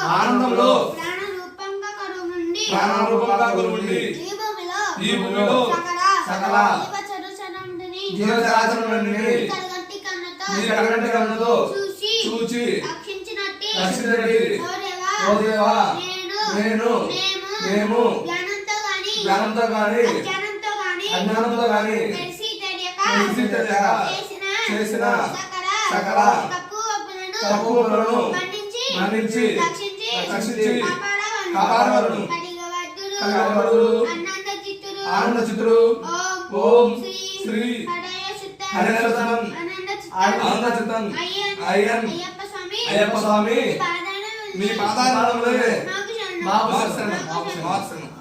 ఆనందంలో ఈ భూమిలో సకల జీవచరాచరములన్నీ నీ కడగంటి కన్నుతో చూచి రక్షించినట్టి ఓ దేవా నేను మేము జ్ఞానంతో గాని అజ్ఞానంతో గాని తెలిసి తెలియక చేసిన సకల తప్పులను మన్నించి రక్షించి కాపాడవలను ఆనంద చిత్తుడు ఓం శ్రీ హరిహరసనం ఆనంద చిత్తం అయ్యప్ప స్వామి మీ పాదాలములే మాకు శరణం